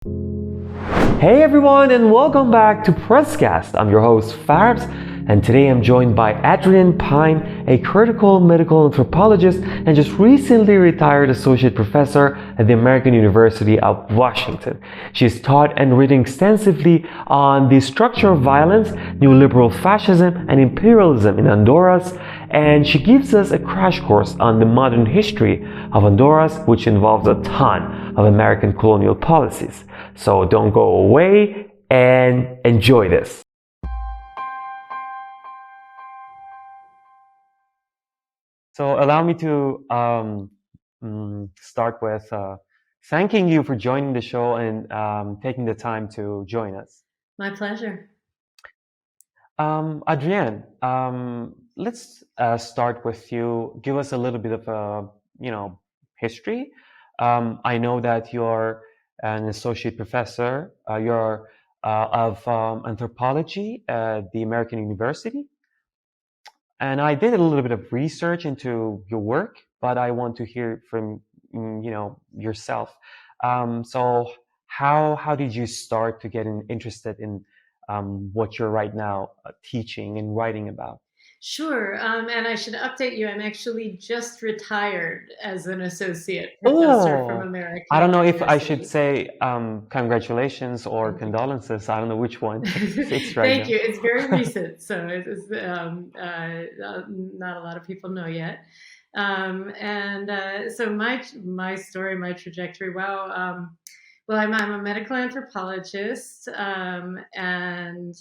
Hey everyone, and welcome back to PressCast. I'm your host Farbs, and today I'm joined by Adrienne Pine, a critical medical anthropologist and just recently retired associate professor at the American University of Washington. She's taught and written extensively on the structure of violence, neoliberal fascism, and imperialism in Honduras, and she gives us a crash course on the modern history of Honduras, which involves a ton of American colonial policies. So don't go away and enjoy this. So allow me to start with thanking you for joining the show and taking the time to join us. My pleasure. Adrienne, let's start with you. Give us a little bit of history. I know that you're an associate professor. You're of anthropology at the American University, and I did a little bit of research into your work, but I want to hear from yourself. So how did you start to get interested in what you're right now teaching and writing about? Sure. And I should update you. I'm actually just retired as an associate professor from American I don't know if I should University. say congratulations or Thank you. condolences. I don't know which one it's right Thank now. you. It's very recent, so it's not a lot of people know yet. So my story, my trajectory. Well, I'm a medical anthropologist, and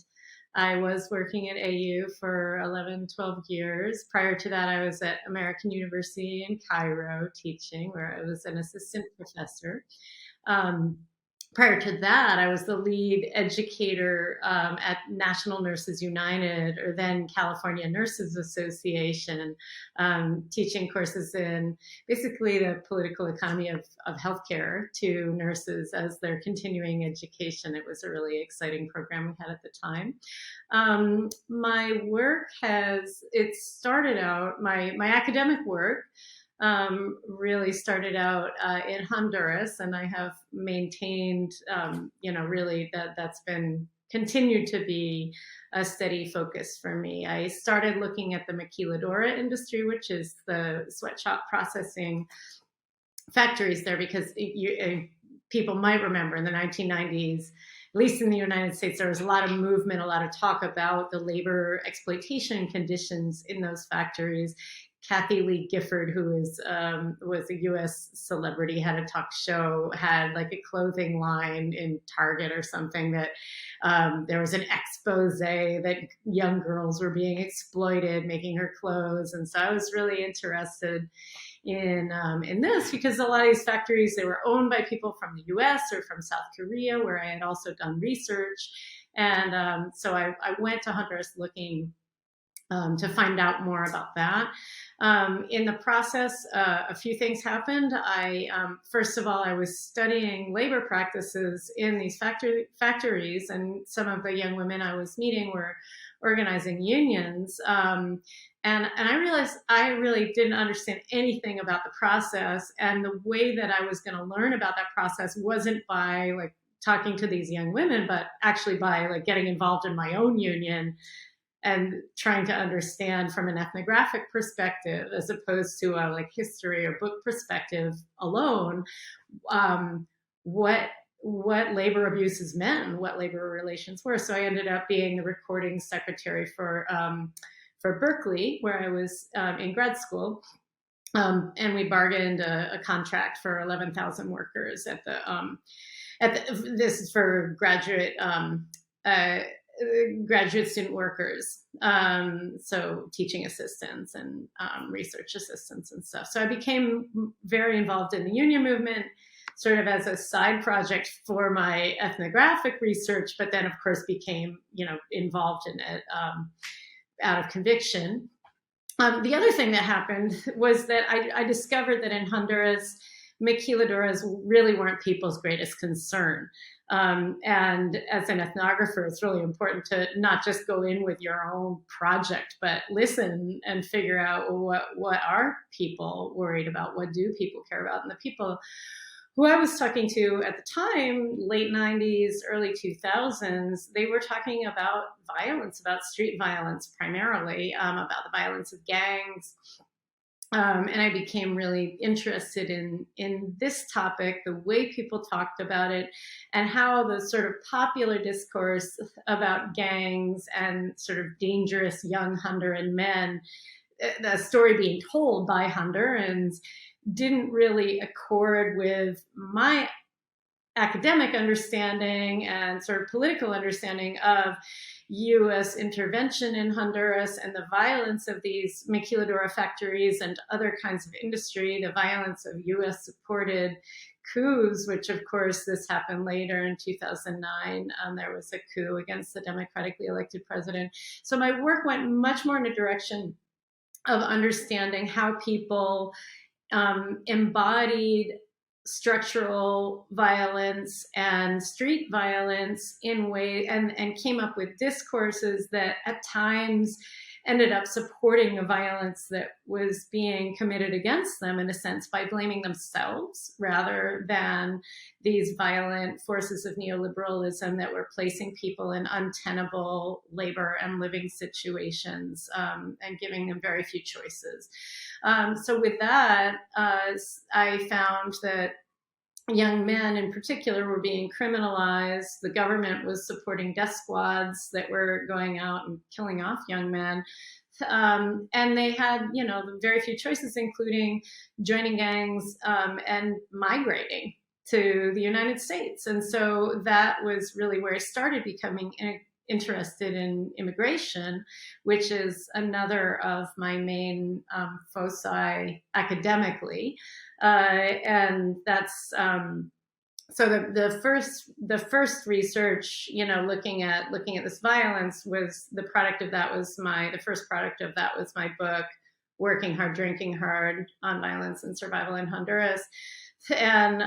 I was working at AU for 11, 12 years. Prior to that, I was at American University in Cairo teaching, where I was an assistant professor. Um, Prior to that, I was the lead educator at National Nurses United, or then California Nurses Association, teaching courses in basically the political economy of healthcare to nurses as their continuing education. It was a really exciting program we had at the time. My work it started out, my academic work really started out in Honduras, and I have maintained, really that's been continued to be a steady focus for me. I started looking at the maquiladora industry, which is the sweatshop processing factories there, because people might remember in the 1990s, at least in the United States, there was a lot of movement, a lot of talk about the labor exploitation conditions in those factories. Kathy Lee Gifford, who was a U.S. celebrity, had a talk show, had like a clothing line in Target or something, that there was an expose that young girls were being exploited making her clothes. And so I was really interested in this, because a lot of these factories, they were owned by people from the U.S. or from South Korea, where I had also done research. And so I went to Honduras looking to find out more about that. In the process, a few things happened. First of all, I was studying labor practices in these factories, and some of the young women I was meeting were organizing unions. And I realized I really didn't understand anything about the process, and the way that I was going to learn about that process wasn't by like talking to these young women, but actually by like getting involved in my own union and trying to understand from an ethnographic perspective, as opposed to a like history or book perspective alone, what labor abuses meant and what labor relations were. So I ended up being the recording secretary for Berkeley, where I was in grad school. And we bargained a contract for 11,000 workers this is for graduate student workers, so teaching assistants and research assistants and stuff. So I became very involved in the union movement, sort of as a side project for my ethnographic research, but then of course became, involved in it out of conviction. The other thing that happened was that I discovered that in Honduras, maquiladoras really weren't people's greatest concern. And as an ethnographer, it's really important to not just go in with your own project, but listen and figure out what are people worried about? What do people care about? And the people who I was talking to at the time, late 90s, early 2000s, they were talking about violence, about street violence primarily, about the violence of gangs. And I became really interested in this topic, the way people talked about it, and how the sort of popular discourse about gangs and sort of dangerous young Honduran men, the story being told by Hondurans, didn't really accord with my academic understanding and sort of political understanding of U.S. intervention in Honduras and the violence of these maquiladora factories and other kinds of industry, the violence of U.S.-supported coups, which of course this happened later in 2009. There was a coup against the democratically elected president. So my work went much more in a direction of understanding how people embodied structural violence and street violence in way and came up with discourses that at times ended up supporting the violence that was being committed against them, in a sense, by blaming themselves rather than these violent forces of neoliberalism that were placing people in untenable labor and living situations and giving them very few choices. So with that, I found that young men in particular were being criminalized. The government was supporting death squads that were going out and killing off young men. And they had, very few choices, including joining gangs and migrating to the United States. And so that was really where I started becoming interested in immigration, which is another of my main foci academically. And that's so the first research, looking at this violence, was the product of that was the first product of that was my book, Working Hard, Drinking Hard, on Violence and Survival in Honduras. And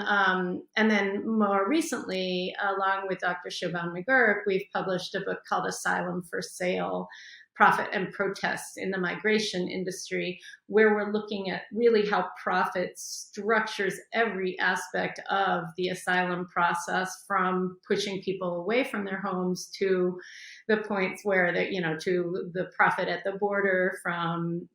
then more recently, along with Dr. Siobhan McGurk, we've published a book called Asylum for Sale, Profit and Protest in the Migration Industry, where we're looking at really how profit structures every aspect of the asylum process, from pushing people away from their homes to the points where to the profit at the border, from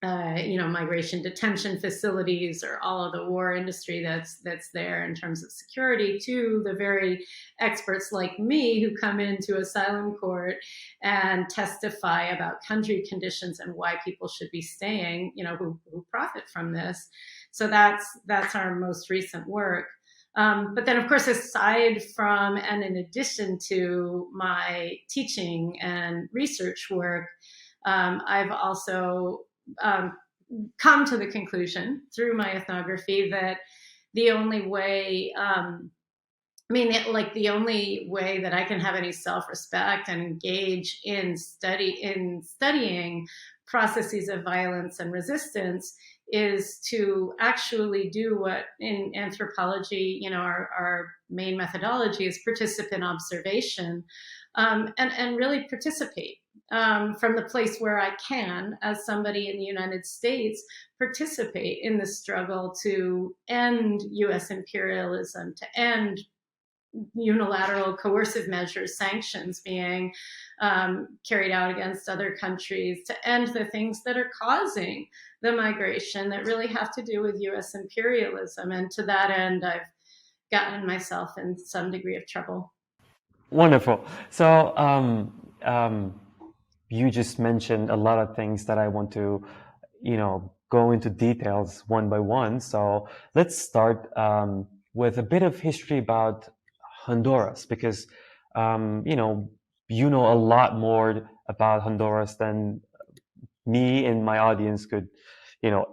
migration detention facilities, or all of the war industry that's there in terms of security, to the very experts like me who come into asylum court and testify about country conditions and why people should be staying, who profit from this. So that's our most recent work. But then, of course, aside from and in addition to my teaching and research work, I've also come to the conclusion through my ethnography that the only way, the only way that I can have any self-respect and engage in studying processes of violence and resistance is to actually do what in anthropology, our main methodology is participant observation, and really participate. From the place where I can, as somebody in the United States, participate in the struggle to end U.S. imperialism, to end unilateral coercive measures, sanctions being carried out against other countries, to end the things that are causing the migration that really have to do with U.S. imperialism. And to that end, I've gotten myself in some degree of trouble. Wonderful. So you just mentioned a lot of things that I want to, go into details one by one. So let's start with a bit of history about Honduras, because you know a lot more about Honduras than me and my audience could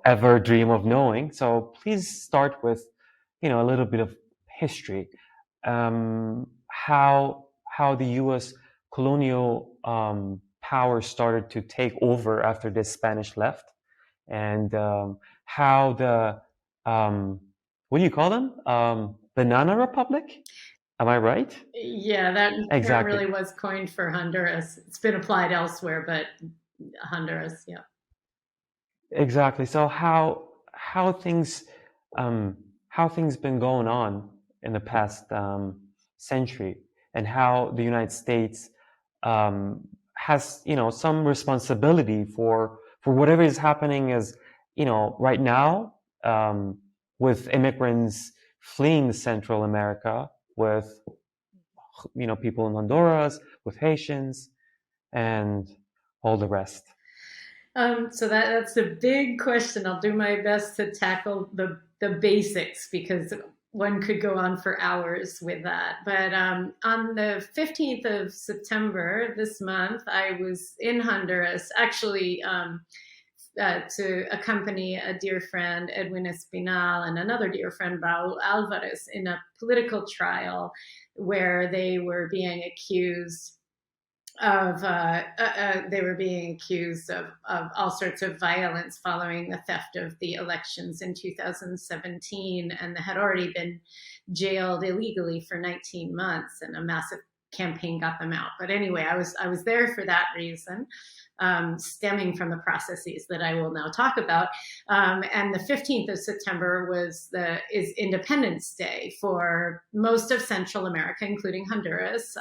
ever dream of knowing. So please start with a little bit of history, how the U.S. colonial power started to take over after the Spanish left, and how the what do you call them, Banana Republic? Am I right? Yeah, that term Exactly. really was coined for Honduras. It's been applied elsewhere, but Honduras, yeah. Exactly. So how things how things been going on in the past century, and how the United States has, some responsibility for whatever is happening, as right now, with immigrants fleeing Central America, with people in Honduras, with Haitians, and all the rest. So that's a big question. I'll do my best to tackle the basics, because one could go on for hours with that. But on the 15th of September this month, I was in Honduras, actually, to accompany a dear friend, Edwin Espinal, and another dear friend, Raul Alvarez, in a political trial where they were being accused of all sorts of violence following the theft of the elections in 2017, and had already been jailed illegally for 19 months, and a massive campaign got them out. But anyway, I was there for that reason, stemming from the processes that I will now talk about. And the 15th of September is Independence Day for most of Central America, including Honduras.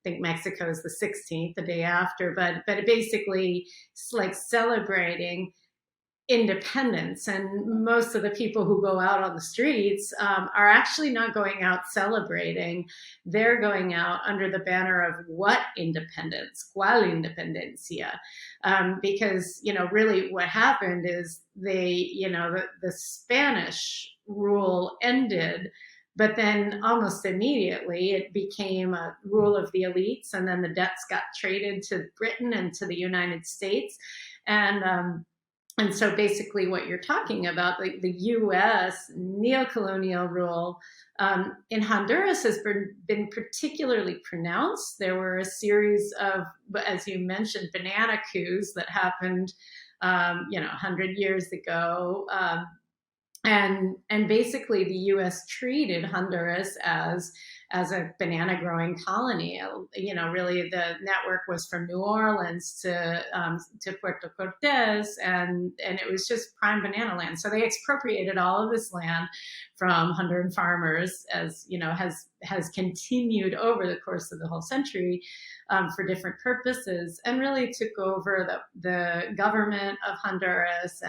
I think Mexico is the 16th, the day after, but basically it's like celebrating independence. And most of the people who go out on the streets are actually not going out celebrating. They're going out under the banner of what independence? ¿Cuál independencia? Because, really what happened is the Spanish rule ended, but then almost immediately it became a rule of the elites, and then the debts got traded to Britain and to the United States. And so basically what you're talking about, the U.S. neocolonial rule in Honduras has been particularly pronounced. There were a series of, as you mentioned, banana coups that happened, 100 years ago. And basically the U.S. treated Honduras as a banana growing colony. Really the network was from New Orleans to Puerto Cortes, and it was just prime banana land. So they expropriated all of this land from Honduran farmers, as has continued over the course of the whole century, for different purposes, and really took over the government of Honduras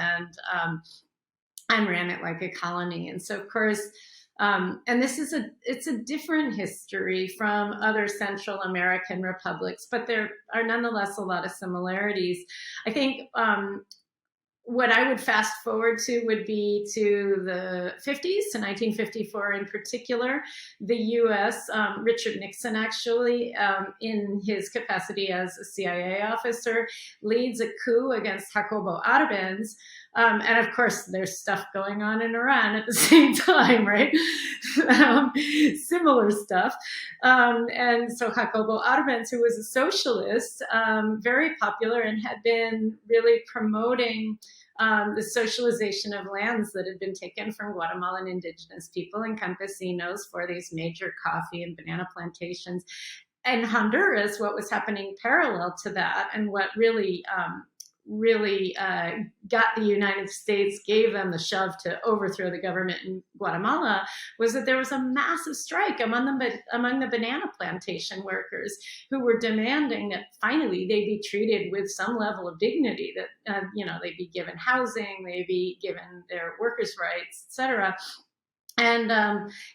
and ran it like a colony. And so, of course, and it's a different history from other Central American republics, but there are nonetheless a lot of similarities. I think what I would fast forward to would be to the 50s, to 1954 in particular. The U.S., Richard Nixon actually, in his capacity as a CIA officer, leads a coup against Jacobo Arbenz. And of course, there's stuff going on in Iran at the same time, right? Similar stuff. And so Jacobo Arbenz, who was a socialist, very popular, and had been really promoting the socialization of lands that had been taken from Guatemalan indigenous people and campesinos for these major coffee and banana plantations. And Honduras, what was happening parallel to that, and what really got the United States, gave them the shove to overthrow the government in Guatemala, was that there was a massive strike among the banana plantation workers, who were demanding that finally they be treated with some level of dignity, that they be given housing, they be given their workers' rights, etc. And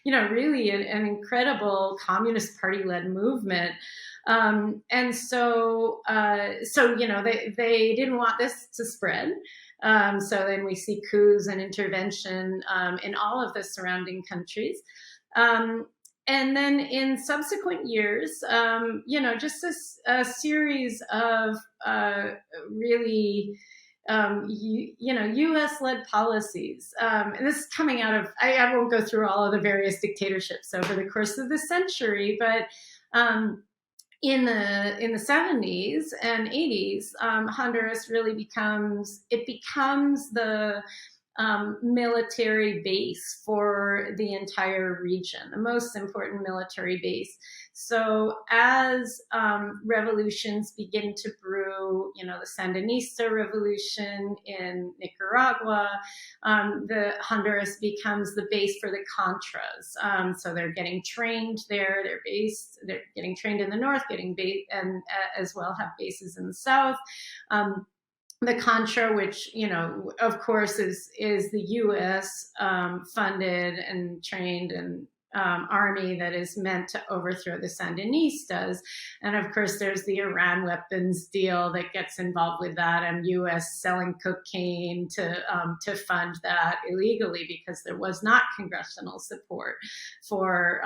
really an incredible Communist Party-led movement. And so they didn't want this to spread. So then we see coups and intervention in all of the surrounding countries. And then in subsequent years, just a series of really U.S.-led policies. And this is coming out of, I won't go through all of the various dictatorships over the course of the century, but in the 70s and 80s, Honduras really becomes the military base for the entire region, the most important military base. So as revolutions begin to brew, the Sandinista revolution in Nicaragua, the Honduras becomes the base for the Contras. So they're getting trained there. They're getting trained in the north, and as well have bases in the south. The Contra, which, of course, is the U.S. Funded and trained and army that is meant to overthrow the Sandinistas. And of course, there's the Iran weapons deal that gets involved with that, and U.S. selling cocaine to fund that illegally, because there was not congressional support for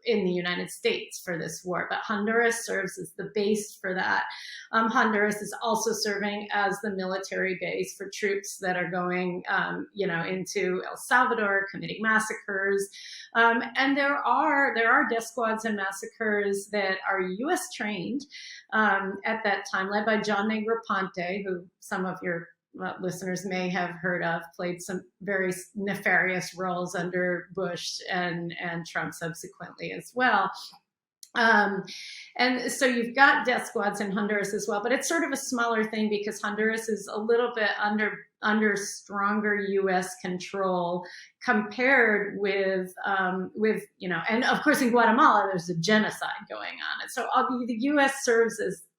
in the United States for this war. But Honduras serves as the base for that. Honduras is also serving as the military base for troops that are going, into El Salvador, committing massacres. And there are death squads and massacres that are U.S. trained at that time, led by John Negroponte, who some of your listeners may have heard of, played some very nefarious roles under Bush and Trump subsequently as well. And so you've got death squads in Honduras as well, but it's sort of a smaller thing because Honduras is a little bit under stronger U.S. control compared with and of course in Guatemala there's a genocide going on. And so the U.S.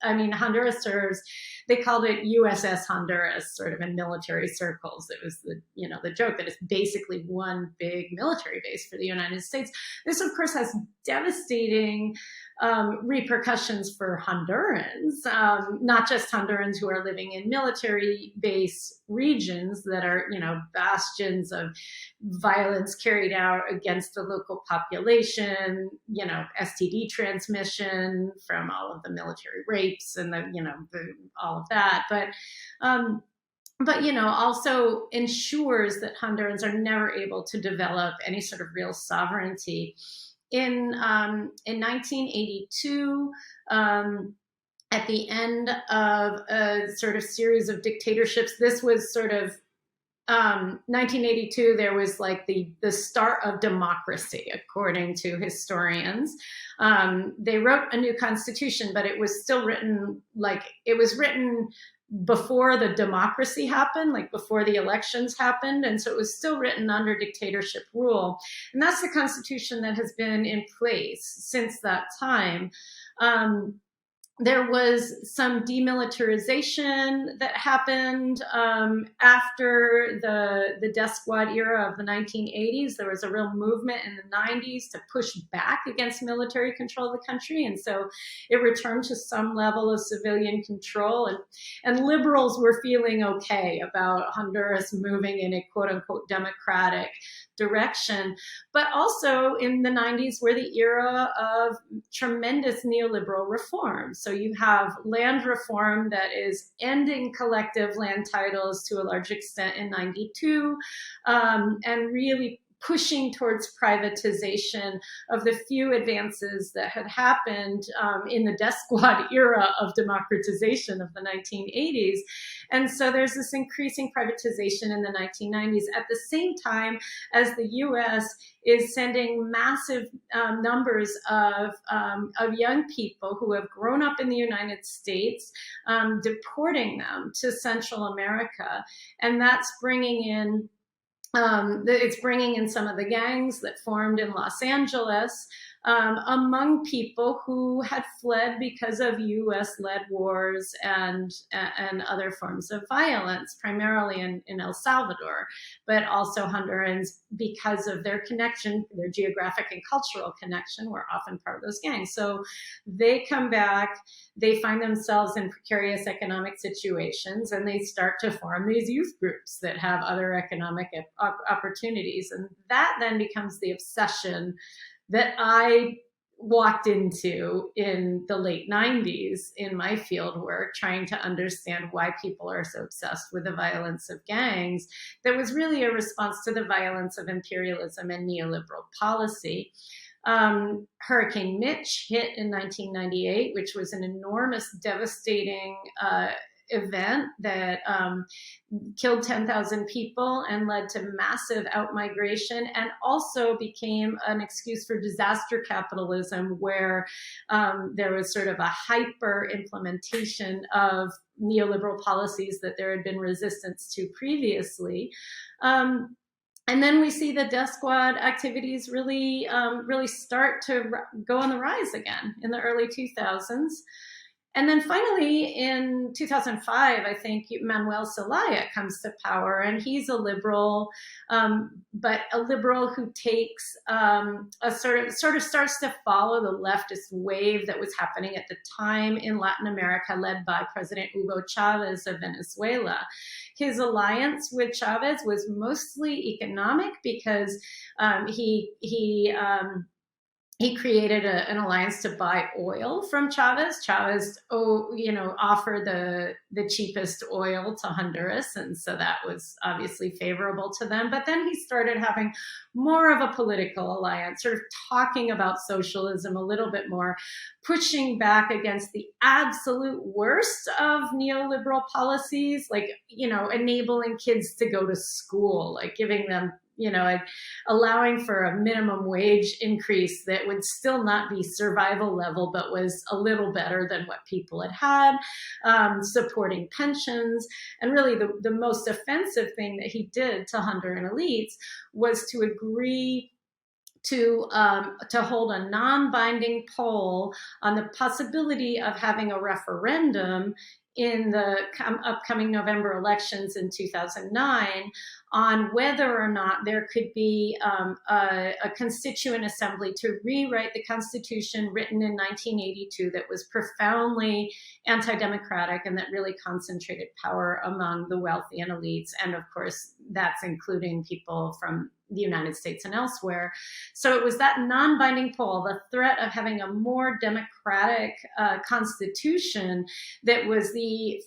Honduras serves, they called it USS Honduras sort of in military circles. It was the joke that it's basically one big military base for the United States. This of course has devastating repercussions for Hondurans, not just Hondurans who are living in military base regions that are, bastions of violence carried out against the local population, STD transmission from all of the military rapes and all of that. But also ensures that Hondurans are never able to develop any sort of real sovereignty. In 1982, at the end of a sort of series of dictatorships, this was sort of 1982, there was like the start of democracy, according to historians. They wrote a new constitution, but it was still written before the democracy happened, like before the elections happened. And so it was still written under dictatorship rule. And that's the constitution that has been in place since that time. There was some demilitarization that happened after the death squad era of the 1980s. There was a real movement in the 90s to push back against military control of the country. And so it returned to some level of civilian control. And liberals were feeling okay about Honduras moving in a quote unquote democratic direction. But also in the 90s were the era of tremendous neoliberal reforms. So you have land reform that is ending collective land titles to a large extent in 92, and really pushing towards privatization of the few advances that had happened in the death squad era of democratization of the 1980s. And so there's this increasing privatization in the 1990s at the same time as the US is sending massive numbers of young people who have grown up in the United States, deporting them to Central America. And that's bringing in it's bringing in some of the gangs that formed in Los Angeles among people who had fled because of U.S.-led wars and other forms of violence, primarily in El Salvador, but also Hondurans, because of their connection, their geographic and cultural connection, were often part of those gangs. So they come back, they find themselves in precarious economic situations, and they start to form these youth groups that have other economic opportunities. And that then becomes the obsession that I walked into in the late 90s in my field work, trying to understand why people are so obsessed with the violence of gangs. That was really a response to the violence of imperialism and neoliberal policy. Hurricane Mitch hit in 1998, which was an enormous, devastating event that killed 10,000 people and led to massive outmigration, and also became an excuse for disaster capitalism, where there was sort of a hyper implementation of neoliberal policies that there had been resistance to previously. And then we see the death squad activities really start to go on the rise again in the early 2000s. And then finally, in 2005, I think Manuel Zelaya comes to power, and he's a liberal, but a liberal who takes a sort of starts to follow the leftist wave that was happening at the time in Latin America, led by President Hugo Chavez of Venezuela. His alliance with Chavez was mostly economic, because he created an alliance to buy oil from Chavez. Chavez, offered the cheapest oil to Honduras, and so that was obviously favorable to them. But then he started having more of a political alliance, sort of talking about socialism a little bit more, pushing back against the absolute worst of neoliberal policies, like, enabling kids to go to school, like giving them, allowing for a minimum wage increase that would still not be survival level, but was a little better than what people had, supporting pensions. And really the most offensive thing that he did to Honduran elites was to agree to hold a non-binding poll on the possibility of having a referendum in the upcoming November elections in 2009 on whether or not there could be a constituent assembly to rewrite the Constitution written in 1982 that was profoundly anti-democratic and that really concentrated power among the wealthy and elites. And of course, that's including people from the United States and elsewhere. So it was that non-binding poll, the threat of having a more democratic constitution, that was the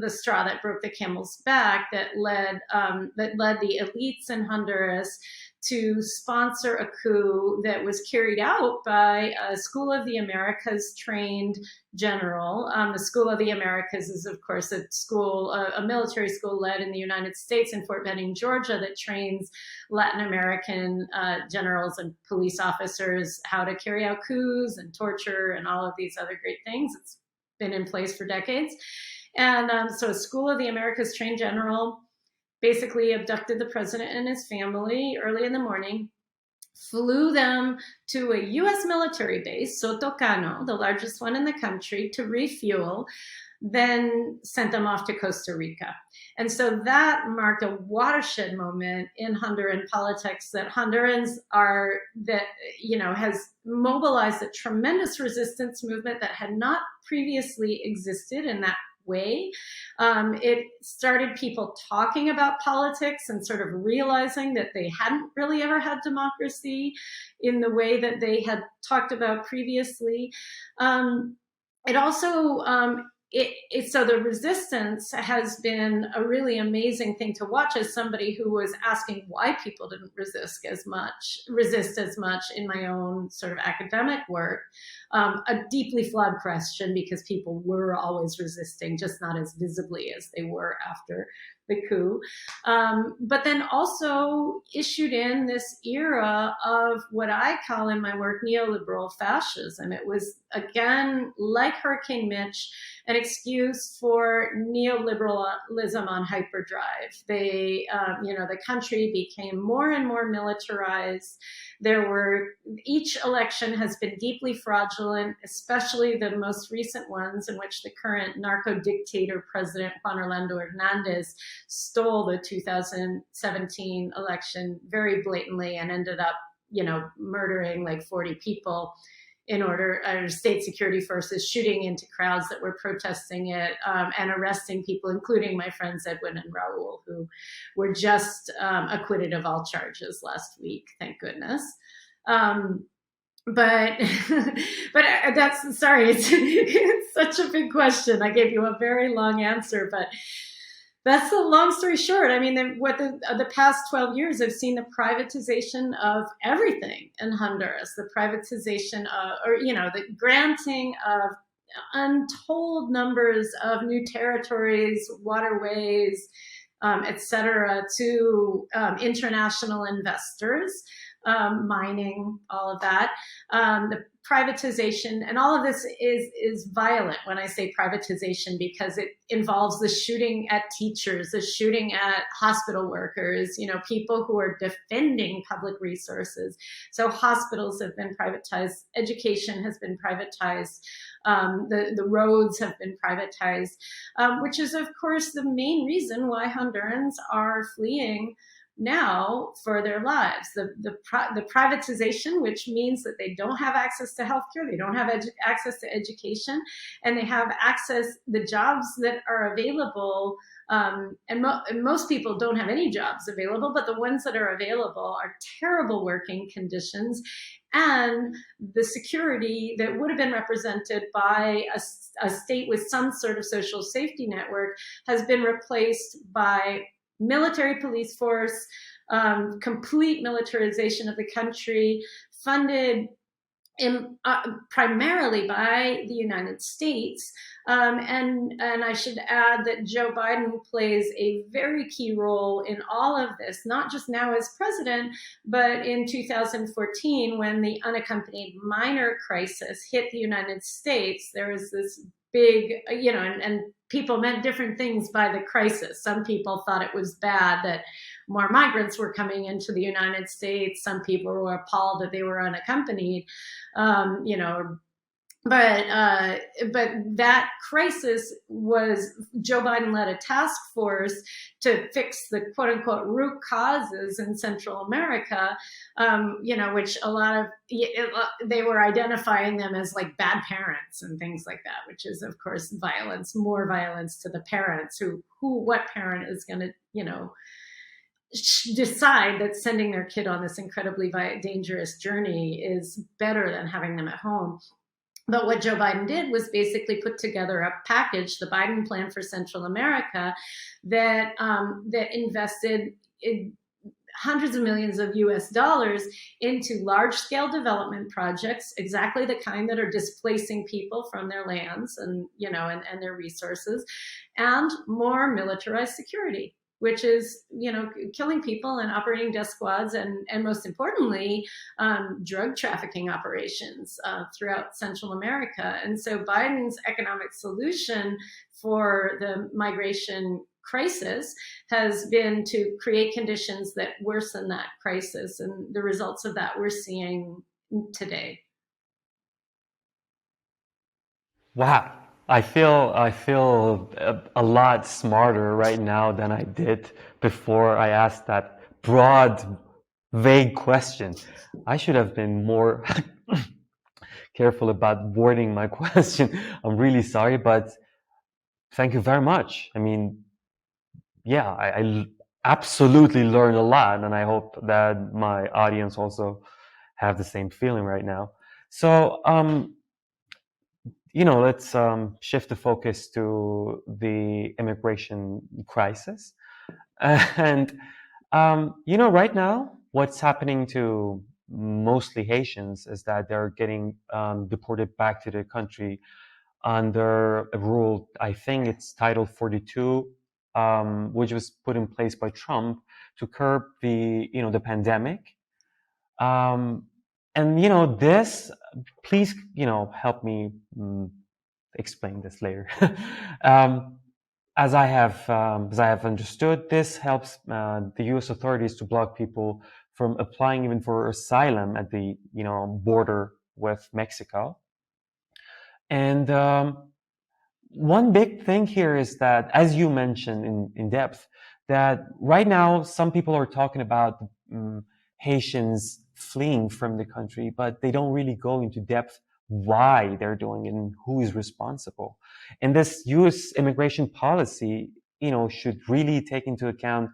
straw that broke the camel's back, that led the elites in Honduras to sponsor a coup that was carried out by a School of the Americas trained general. The School of the Americas is, of course, a military school led in the United States in Fort Benning, Georgia, that trains Latin American generals and police officers how to carry out coups and torture and all of these other great things. It's been in place for decades. And so a School of the Americas trained general basically abducted the president and his family early in the morning, flew them to a U.S. military base, Soto Cano, the largest one in the country, to refuel, then sent them off to Costa Rica. And so that marked a watershed moment in Honduran politics, that Hondurans has mobilized a tremendous resistance movement that had not previously existed in that way. It started people talking about politics and sort of realizing that they hadn't really ever had democracy in the way that they had talked about previously. It also so the resistance has been a really amazing thing to watch, as somebody who was asking why people didn't resist as much in my own sort of academic work. A deeply flawed question, because people were always resisting, just not as visibly as they were after the coup. But then also issued in this era of what I call in my work neoliberal fascism. It was, again, like Hurricane Mitch, an excuse for neoliberalism on hyperdrive. The country became more and more militarized. Each election has been deeply fraudulent, especially the most recent ones in which the current narco dictator president Juan Orlando Hernandez stole the 2017 election very blatantly and ended up, murdering like 40 people state security forces shooting into crowds that were protesting it, and arresting people, including my friends Edwin and Raul, who were just acquitted of all charges last week, thank goodness. But that's, sorry, it's such a big question. I gave you a very long answer, but that's the long story short. I mean, what the past 12 years have seen the privatization of everything in Honduras, the privatization of, the granting of untold numbers of new territories, waterways, etc., to international investors, mining, all of that. The privatization, and all of this is violent when I say privatization, because it involves the shooting at teachers, the shooting at hospital workers, people who are defending public resources. So hospitals have been privatized, education has been privatized, the roads have been privatized, which is, of course, the main reason why Hondurans are fleeing now for their lives. The privatization, which means that they don't have access to healthcare, they don't have access to education, and they have access, the jobs that are available, and most people don't have any jobs available, but the ones that are available are terrible working conditions, and the security that would have been represented by a state with some sort of social safety network has been replaced by military police force, complete militarization of the country, funded primarily by the United States. And I should add that Joe Biden plays a very key role in all of this, not just now as president, but in 2014, when the unaccompanied minor crisis hit the United States. There was this big, and people meant different things by the crisis. Some people thought it was bad that more migrants were coming into the United States. Some people were appalled that they were unaccompanied, but that crisis was, Joe Biden led a task force to fix the quote unquote root causes in Central America, which a lot of, they were identifying them as like bad parents and things like that, which is, of course, more violence to the parents. What parent is going to, decide that sending their kid on this incredibly dangerous journey is better than having them at home? But what Joe Biden did was basically put together a package, the Biden Plan for Central America, that invested in hundreds of millions of US dollars into large-scale development projects, exactly the kind that are displacing people from their lands and their resources, and more militarized security, which is, killing people and operating death squads, and most importantly, drug trafficking operations throughout Central America. And so Biden's economic solution for the migration crisis has been to create conditions that worsen that crisis, and the results of that we're seeing today. Wow. I feel a lot smarter right now than I did before I asked that broad, vague question. I should have been more careful about wording my question. I'm really sorry, but thank you very much. I mean, yeah, I absolutely learned a lot, and I hope that my audience also have the same feeling right now. So, let's shift the focus to the immigration crisis. And, right now, what's happening to mostly Haitians is that they're getting deported back to their country under a rule, I think it's Title 42, which was put in place by Trump to curb the pandemic. And this, please, help me explain this later. As I have understood, this helps the U.S. authorities to block people from applying even for asylum at the border with Mexico. And one big thing here is that, as you mentioned in depth, that right now some people are talking about Haitians fleeing from the country, but they don't really go into depth why they're doing it and who is responsible. And this U.S. immigration policy, should really take into account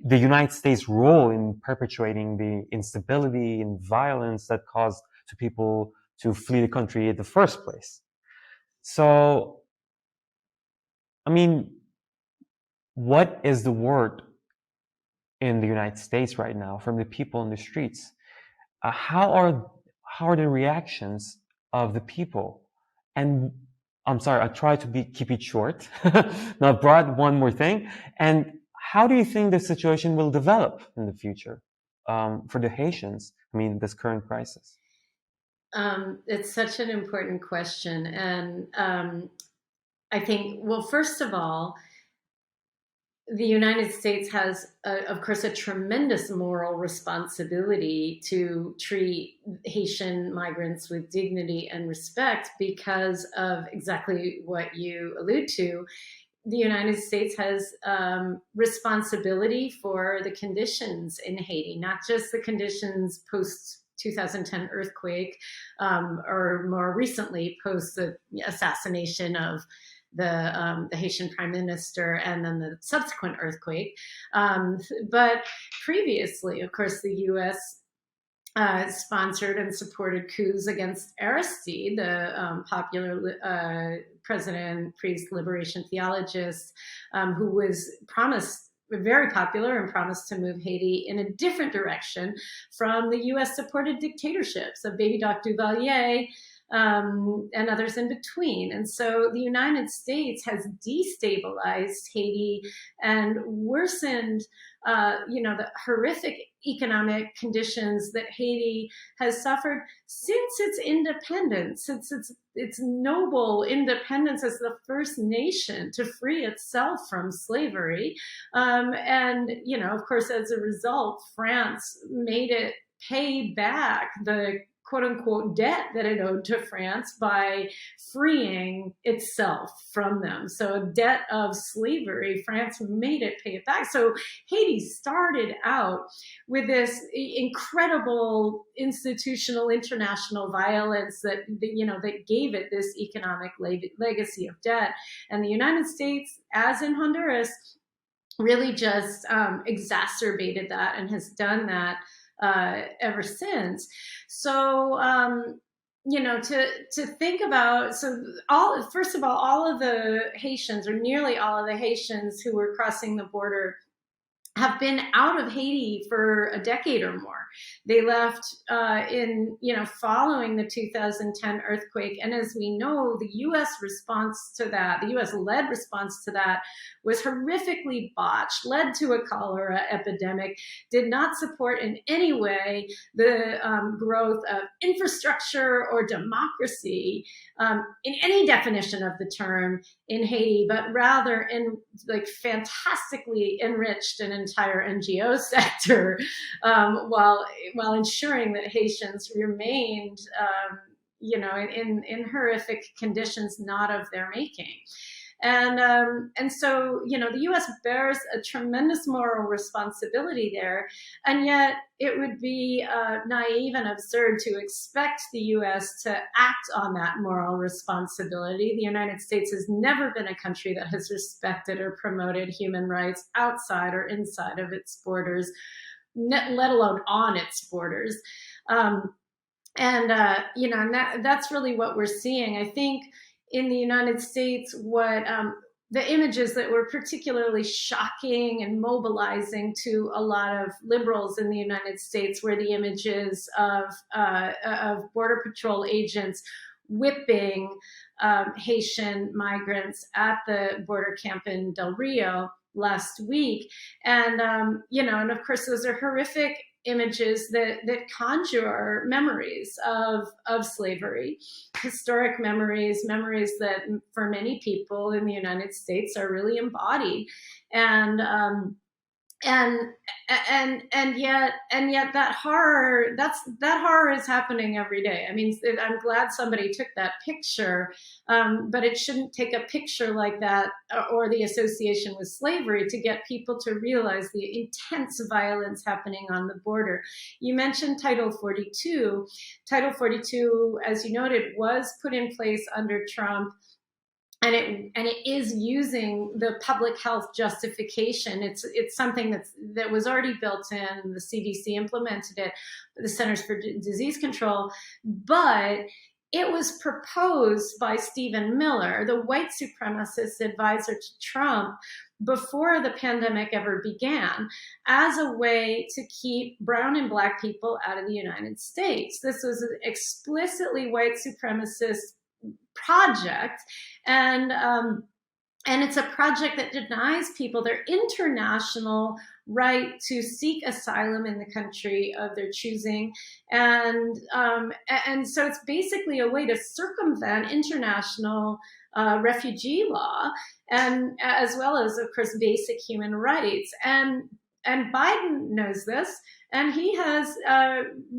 the United States' role in perpetuating the instability and violence that caused to people to flee the country in the first place. So, I mean, what is the word in the United States right now from the people in the streets? How are the reactions of the people, and I'm sorry, I try to keep it short. Now, broad, one more thing. And how do you think the situation will develop in the future for the Haitians? I mean, this current crisis. It's such an important question. And I think, well, first of all, the United States has, of course, a tremendous moral responsibility to treat Haitian migrants with dignity and respect because of exactly what you allude to. The United States has responsibility for the conditions in Haiti, not just the conditions post 2010 earthquake, or more recently post the assassination of the Haitian prime minister and then the subsequent earthquake. But previously, of course, the U.S. Sponsored and supported coups against Aristide, the popular president, priest, liberation theologist, who was very popular and promised to move Haiti in a different direction from the U.S.-supported dictatorships of Baby Doc Duvalier, and others in between. And so the United States has destabilized Haiti and worsened, the horrific economic conditions that Haiti has suffered since its independence, since its noble independence as the first nation to free itself from slavery. And, of course, as a result, France made it pay back the quote unquote debt that it owed to France by freeing itself from them. So a debt of slavery, France made it pay it back. So Haiti started out with this incredible institutional international violence that gave it this economic legacy of debt. And the United States, as in Honduras, really just exacerbated that and has done that ever since. So, to think about, first of all of the Haitians, or nearly all of the Haitians who were crossing the border, have been out of Haiti for a decade or more. They left following the 2010 earthquake. And as we know, the U.S. response to that, the U.S.-led response to that, was horrifically botched, led to a cholera epidemic, did not support in any way the growth of infrastructure or democracy in any definition of the term in Haiti, but rather in fantastically enriched an entire NGO sector, while ensuring that Haitians remained, in horrific conditions not of their making. And so, the U.S. bears a tremendous moral responsibility there, and yet it would be naive and absurd to expect the U.S. to act on that moral responsibility. The United States has never been a country that has respected or promoted human rights outside or inside of its borders, let alone on its borders. And that's really what we're seeing. I think in the United States, what the images that were particularly shocking and mobilizing to a lot of liberals in the United States were the images of Border Patrol agents whipping Haitian migrants at the border camp in Del Rio last week. And, and of course, those are horrific images that conjure memories of slavery, historic memories that for many people in the United States are really embodied. And yet that horror is happening every day. I mean, I'm glad somebody took that picture, but it shouldn't take a picture like that or the association with slavery to get people to realize the intense violence happening on the border. You mentioned Title 42. Title 42, as you noted, was put in place under Trump. And it is using the public health justification. It's something that was already built in. The CDC implemented it, the Centers for Disease Control, but it was proposed by Stephen Miller, the white supremacist advisor to Trump, before the pandemic ever began, as a way to keep brown and black people out of the United States. This was an explicitly white supremacist project, and it's a project that denies people their international right to seek asylum in the country of their choosing. And so it's basically a way to circumvent international refugee law, and as well as, of course, basic human rights. And Biden knows this, and he has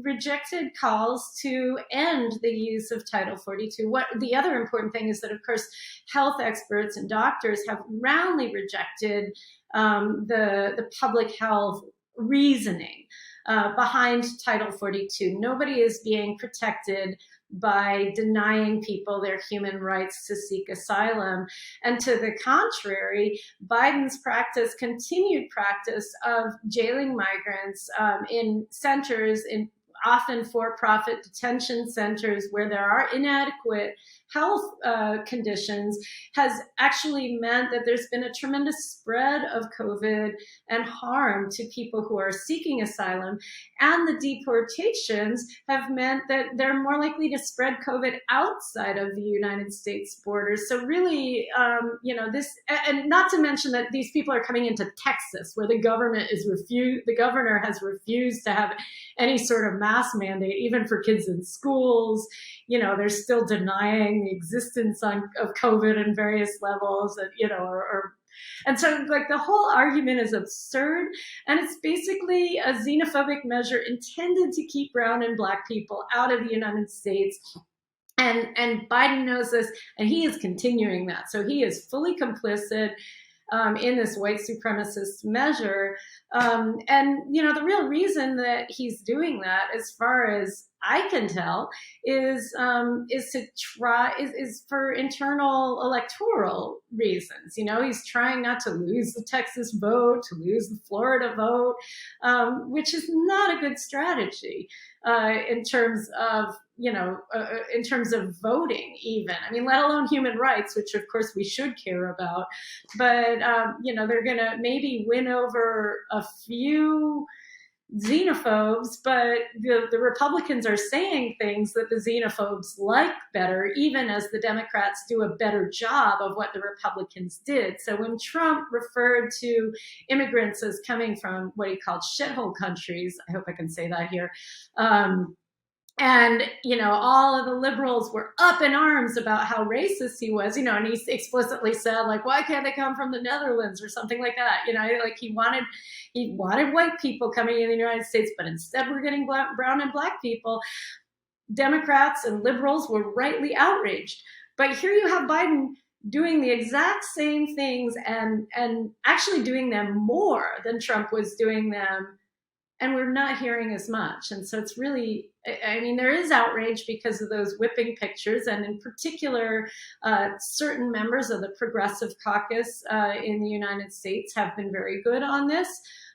rejected calls to end the use of Title 42. What the other important thing is that, of course, health experts and doctors have roundly rejected the public health reasoning behind Title 42. Nobody is being protected by denying people their human rights to seek asylum. And to the contrary, Biden's continued practice of jailing migrants in centers, in often for-profit detention centers where there are inadequate health conditions, has actually meant that there's been a tremendous spread of COVID and harm to people who are seeking asylum. And the deportations have meant that they're more likely to spread COVID outside of the United States borders. So really, this, and not to mention that these people are coming into Texas, where the governor has refused to have any sort of mask mandate, even for kids in schools. They're still denying the existence of COVID in various levels, and so like the whole argument is absurd, and it's basically a xenophobic measure intended to keep brown and black people out of the United States. And Biden knows this, and he is continuing that. So he is fully complicit in this white supremacist measure. The real reason that he's doing that, as far as I can tell, is for internal electoral reasons. He's trying not to lose the Texas vote, to lose the Florida vote, which is not a good strategy in terms of voting, even. I mean, let alone human rights, which of course we should care about. But they're going to maybe win over a few xenophobes, but the Republicans are saying things that the xenophobes like better, even as the Democrats do a better job of what the Republicans did. So when Trump referred to immigrants as coming from what he called shithole countries, I hope I can say that here, and, all of the liberals were up in arms about how racist he was, and he explicitly said, like, why can't they come from the Netherlands or something like that? Like he wanted white people coming in the United States, but instead we're getting brown and black people. Democrats and liberals were rightly outraged. But here you have Biden doing the exact same things and actually doing them more than Trump was doing them. And we're not hearing as much. And so it's really, there is outrage because of those whipping pictures. And in particular, certain members of the Progressive Caucus in the United States have been very good on this.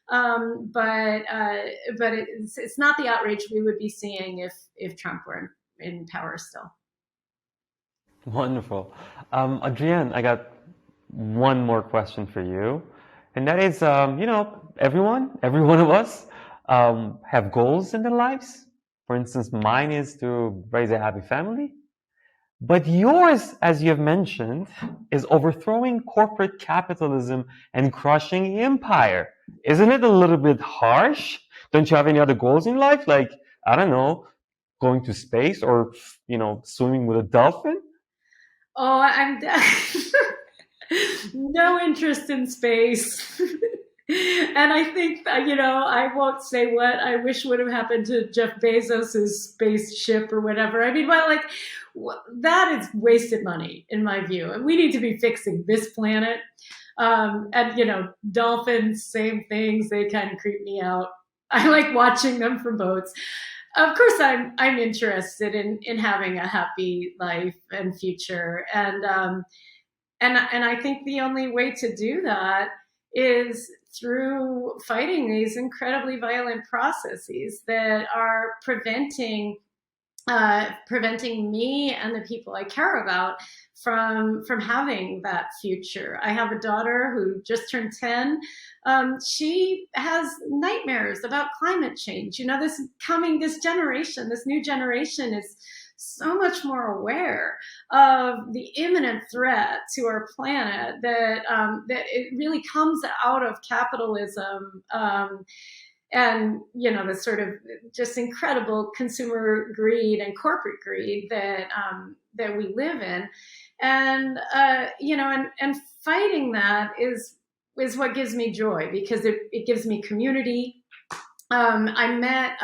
But it's not the outrage we would be seeing if Trump were in power still. Wonderful. Adrienne, I got one more question for you. And that is, every one of us, have goals in their lives. For instance, mine is to raise a happy family. But yours, as you have mentioned, is overthrowing corporate capitalism and crushing empire. Isn't it a little bit harsh? Don't you have any other goals in life? Like, I don't know, going to space or, swimming with a dolphin? Oh, I'm no interest in space. And I think, I won't say what I wish would have happened to Jeff Bezos' spaceship or whatever. That is wasted money, in my view. And we need to be fixing this planet. Dolphins, same things. They kind of creep me out. I like watching them from boats. Of course, I'm interested in having a happy life and future. And I think the only way to do that is through fighting these incredibly violent processes that are preventing me and the people I care about from having that future. I have a daughter who just turned 10. She has nightmares about climate change. This new generation is so much more aware of the imminent threat to our planet that it really comes out of capitalism. And the sort of just incredible consumer greed and corporate greed that we live in, and and fighting that is what gives me joy, because it gives me community. I met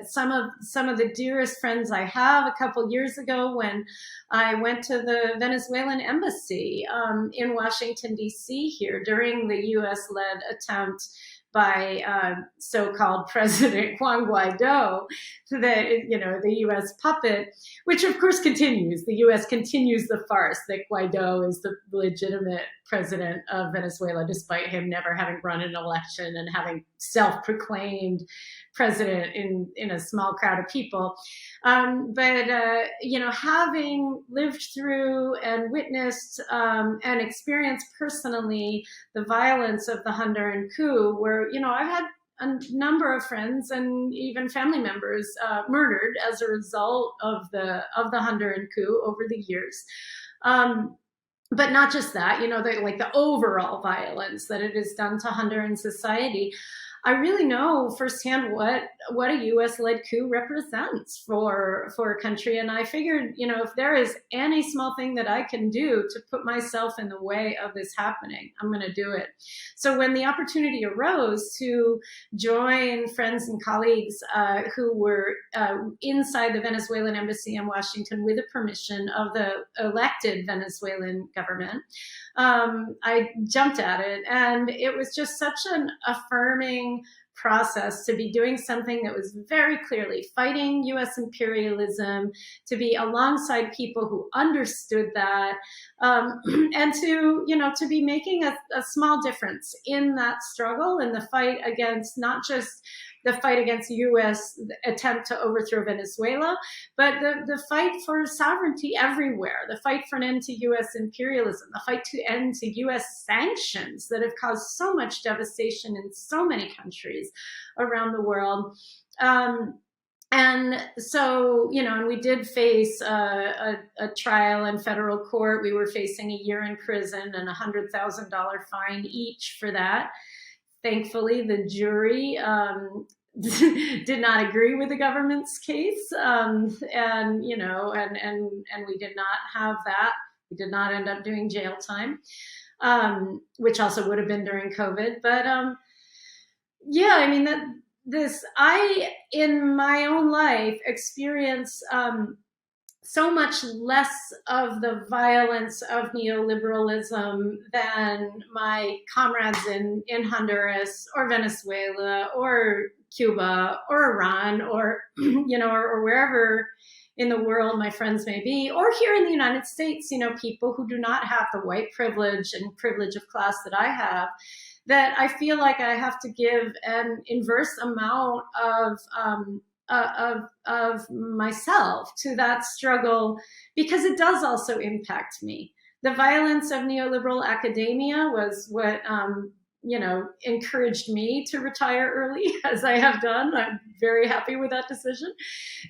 some of the dearest friends I have a couple years ago when I went to the Venezuelan embassy in Washington, D.C. here during the U.S.-led attempt by so-called President Juan Guaido, the U.S. puppet, which of course continues. The U.S. continues the farce that Guaido is the legitimate president of Venezuela, despite him never having run an election and having self-proclaimed president in a small crowd of people. Having lived through and witnessed and experienced personally the violence of the Honduran coup, where I've had a number of friends and even family members murdered as a result of the Honduran coup over the years. But not just that, the overall violence that it has done to Honduran society. I really know firsthand what a U.S.-led coup represents for a country. And I figured, if there is any small thing that I can do to put myself in the way of this happening, I'm going to do it. So when the opportunity arose to join friends and colleagues who were inside the Venezuelan embassy in Washington with the permission of the elected Venezuelan government, I jumped at it. And it was just such an affirming process to be doing something that was very clearly fighting U.S. imperialism, to be alongside people who understood that, and to be making a small difference in that struggle and the fight against, not just the fight against U.S. attempt to overthrow Venezuela, but the fight for sovereignty everywhere, the fight for an end to U.S. imperialism, the fight to end to U.S. sanctions that have caused so much devastation in so many countries around the world. And so, and we did face a trial in federal court. We were facing a year in prison and $100,000 fine each for that. Thankfully, the jury did not agree with the government's case, and we did not have that. We did not end up doing jail time, which also would have been during COVID. But I in my own life experience so much less of the violence of neoliberalism than my comrades in Honduras or Venezuela or Cuba or Iran or or wherever in the world my friends may be, or here in the United States, people who do not have the white privilege and privilege of class that I have, that I feel like I have to give an inverse amount of myself to that struggle, because it does also impact me. The violence of neoliberal academia was what encouraged me to retire early, as I have done. I'm very happy with that decision.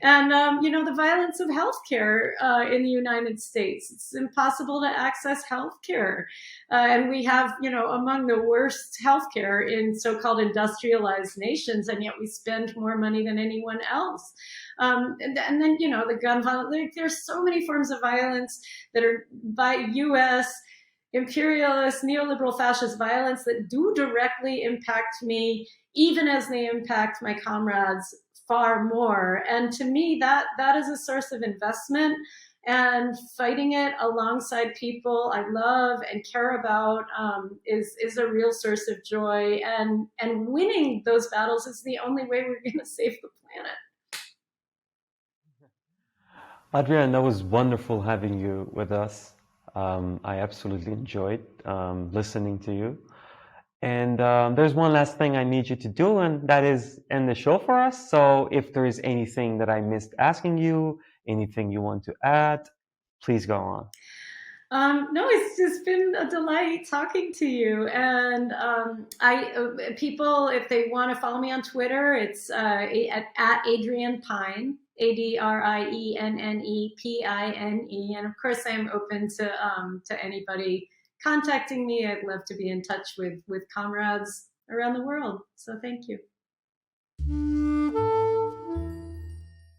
And, the violence of healthcare in the United States. It's impossible to access healthcare. And we have, among the worst healthcare in so-called industrialized nations, and yet we spend more money than anyone else. And then, the gun violence. There's so many forms of violence that are by U.S., imperialist, neoliberal, fascist violence that do directly impact me, even as they impact my comrades far more. And to me, that is a source of investment, and fighting it alongside people I love and care about is a real source of joy. And winning those battles is the only way we're going to save the planet. Adrienne, that was wonderful having you with us. I absolutely enjoyed listening to you. And there's one last thing I need you to do, and that is end the show for us. So if there is anything that I missed asking you, anything you want to add, please go on. No, it's just been a delight talking to you. And people, if they want to follow me on Twitter, it's at Adrienne Pine, AdriennePine. And of course, I am open to anybody contacting me. I'd love to be in touch with comrades around the world. So thank you.